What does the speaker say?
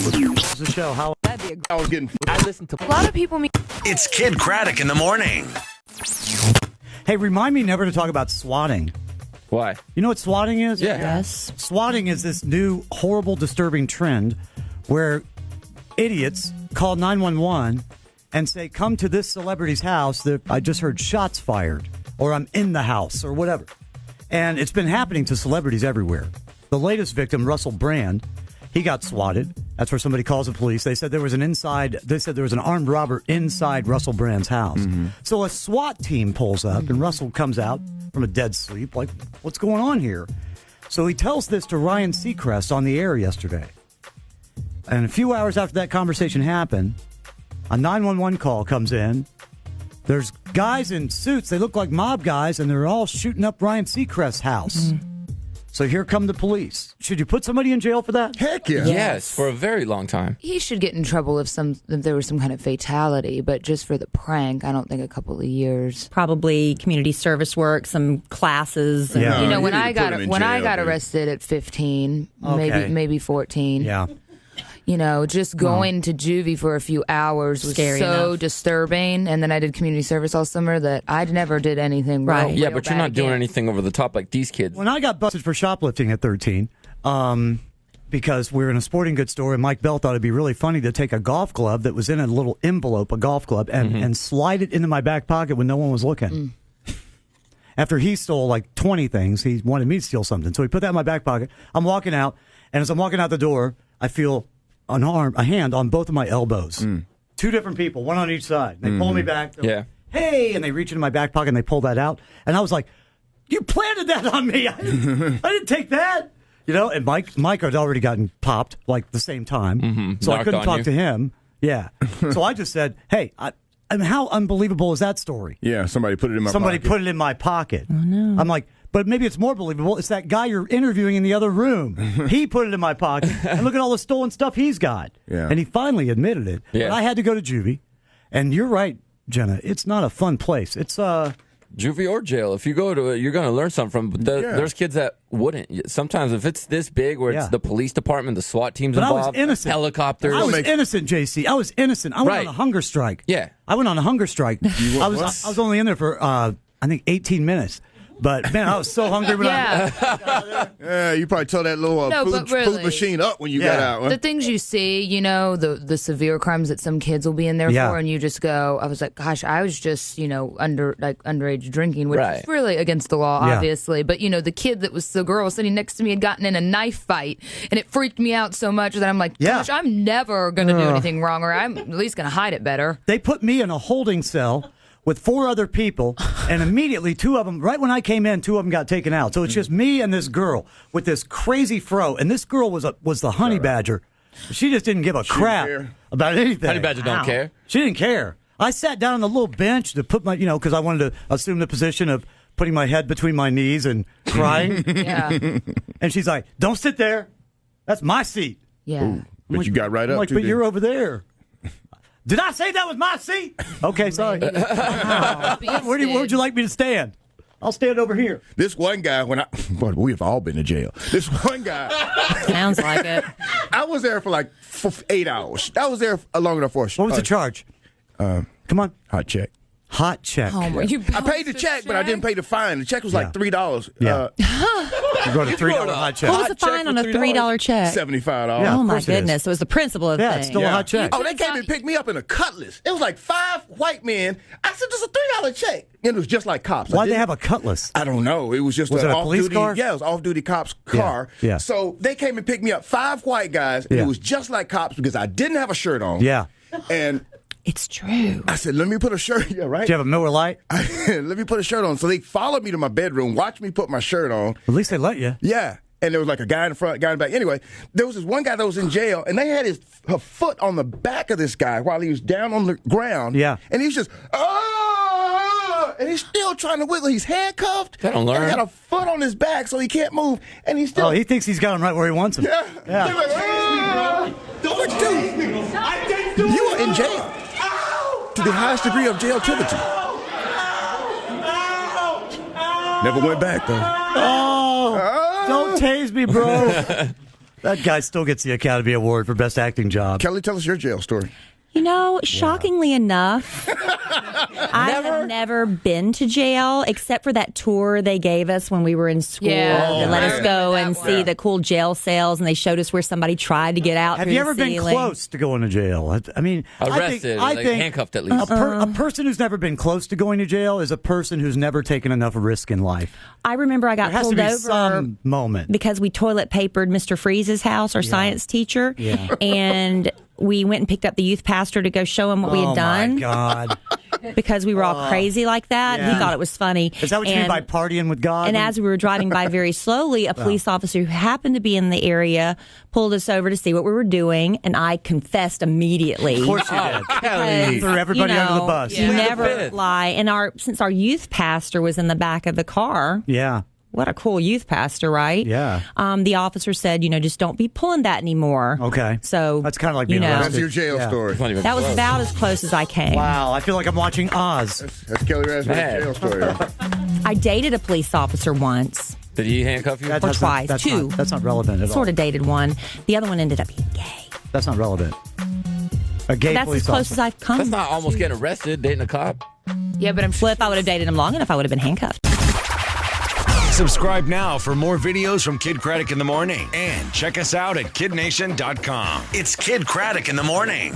The show. How I was getting. I listen to a lot of people. It's Kid Craddock in the morning. Hey, remind me never to talk about swatting. Why? You know what swatting is? Yeah. Yes. Swatting is this new, horrible, disturbing trend where idiots call 911 and say, come to this celebrity's house. I just heard shots fired, or I'm in the house, or whatever. And it's been happening to celebrities everywhere. The latest victim, Russell Brand, he got swatted. That's where somebody calls the police. They said there was an armed robber inside Russell Brand's house. Mm-hmm. So a SWAT team pulls up, and Russell comes out from a dead sleep, like, what's going on here? So he tells this to Ryan Seacrest on the air yesterday. And a few hours after that conversation happened, a 911 call comes in. There's guys in suits. They look like mob guys, and they're all shooting up Ryan Seacrest's house. Mm. So here come the police. Should you put somebody in jail for that? Heck yeah. Yes, for a very long time. He should get in trouble if there was some kind of fatality, but just for the prank, I don't think a couple of years. Probably community service work, some classes. Yeah. You know, when I got arrested at 15, maybe 14. Yeah. You know, just going to juvie for a few hours was Scary so enough. disturbing. And then I did community service all summer that I never did anything Right. Yeah, but you're not doing anything over the top like these kids. When I got busted for shoplifting at 13, because we were in a sporting goods store, and Mike Bell thought it'd be really funny to take a golf club that was in a little envelope, a golf club, and slide it into my back pocket when no one was looking. After he stole like 20 things, he wanted me to steal something. So he put that in my back pocket. I'm walking out, and as I'm walking out the door, I feel a hand on both of my elbows. Two different people, one on each side. They pull me back. Like, hey, and they reach into my back pocket and they pull that out. And I was like, you planted that on me. I didn't take that. You know, and Mike had already gotten popped like the same time. So I couldn't talk to him. Yeah. So I just said, hey, how unbelievable is that story? Yeah, somebody put it in my pocket. Somebody put it in my pocket. Oh, no. I'm like, but maybe it's more believable. It's that guy you're interviewing in the other room. He put it in my pocket, and look at all the stolen stuff he's got. Yeah. And he finally admitted it. Yeah. But I had to go to juvie. And you're right, Jenna. It's not a fun place. It's Juvie or jail. If you go to it, you're going to learn something from. But there's kids that wouldn't. Sometimes if it's this big, where it's the police department, the SWAT teams but involved, I was innocent. helicopters. I was innocent, JC. I was innocent. I went on a hunger strike. Yeah. I went on a hunger strike. I was only in there for I think 18 minutes. But, man, I was so hungry when Yeah, you probably tore that little food machine up when you got out. Huh? The things you see, you know, the severe crimes that some kids will be in there for, and you just go, I was like, gosh, I was just, you know, underage drinking, which is really against the law, obviously. But, you know, the girl sitting next to me had gotten in a knife fight, and it freaked me out so much that I'm like, gosh, I'm never going to do anything wrong, or I'm at least going to hide it better. They put me in a holding cell with 4 other people, and immediately 2 of them, right when I came in, 2 of them got taken out. So it's just me and this girl with this crazy fro, and this girl was the honey badger. She just didn't give a crap about anything. Honey badger don't care. She didn't care. I sat down on the little bench to put my, you know, because I wanted to assume the position of putting my head between my knees and crying. And she's like, don't sit there. That's my seat. Yeah. Ooh, but like, you got right up. Like, but you're over there. Did I say that was my seat? Okay, sorry. Where would you like me to stand? I'll stand over here. This one guy, but we've all been to jail. This one guy. Sounds like it. I was there for 8 hours. I was there long enough for. What was the charge? Come on. Hot check. Hot check. Oh, I paid the check, but I didn't pay the fine. The check was like $3. Yeah. You go to $3 hot check. What was the fine on a $3 check? $75. Yeah, Oh, my course it is. goodness. So it was the principle of the thing. It's still a hot check. Oh, they came and picked me up in a Cutlass. It was like 5 white men. I said, "This is a $3 check." And it was just like cops. Why'd they have a Cutlass? I don't know. It was just Was it a police off-duty. car? Yeah, it was off-duty cops' car. Yeah. So they came and picked me up, 5 white guys, and it was just like cops because I didn't have a shirt on. Yeah. And It's true. I said, let me put a shirt. Yeah, right? Did you have a Miller Lite? Let me put a shirt on. So they followed me to my bedroom, watched me put my shirt on. At least they let you. Yeah. And there was like a guy in the front, guy in the back. Anyway, there was this one guy that was in jail, and they had her foot on the back of this guy while he was down on the ground. Yeah. And he's just, and he's still trying to wiggle. He's handcuffed. They don't learn. And he got a foot on his back, so he can't move. And he's still. Oh, he thinks he's got him right where he wants him. Yeah. Yeah. They're like, dude, you are in jail. To the highest degree of jailtivity. Never went back, though. Oh, don't tase me, bro. That guy still gets the Academy Award for Best Acting Job. Kelly, tell us your jail story. You know, shockingly enough, I have never been to jail except for that tour they gave us when we were in school. They let us go and see the cool jail cells, and they showed us where somebody tried to get out. Have you ever been close to going to jail? I mean, arrested, I think handcuffed at least. A person who's never been close to going to jail is a person who's never taken enough risk in life. I remember I got pulled over some moment because we toilet papered Mr. Freeze's house, our science teacher, and we went and picked up the youth pastor to go show him what we had done. Oh, my God. Because we were all crazy like that. Yeah. He thought it was funny. Is that what you mean by partying with God? And as we were driving by very slowly, a police officer who happened to be in the area pulled us over to see what we were doing, and I confessed immediately. Of course you did. Because, threw everybody under the bus. You never lie. And since our youth pastor was in the back of the car. Yeah. What a cool youth pastor, right? Yeah. The officer said, just don't be pulling that anymore. Okay. So that's kind of like being arrested. That's your jail story. That was about as close as I came. Wow. I feel like I'm watching Oz. That's Kelly Rasmussen's jail story. I dated a police officer once. Did he handcuff you? Or twice. Two. That's not relevant at all. Sort of dated one. The other one ended up being gay. That's not relevant. A gay That's police as close officer. as I've come. That's not almost getting arrested, dating a cop. Yeah, but I'm sure. Well, if I would have dated him long enough, I would have been handcuffed. Subscribe now for more videos from Kid Craddock in the Morning. And check us out at kidnation.com. It's Kid Craddock in the Morning.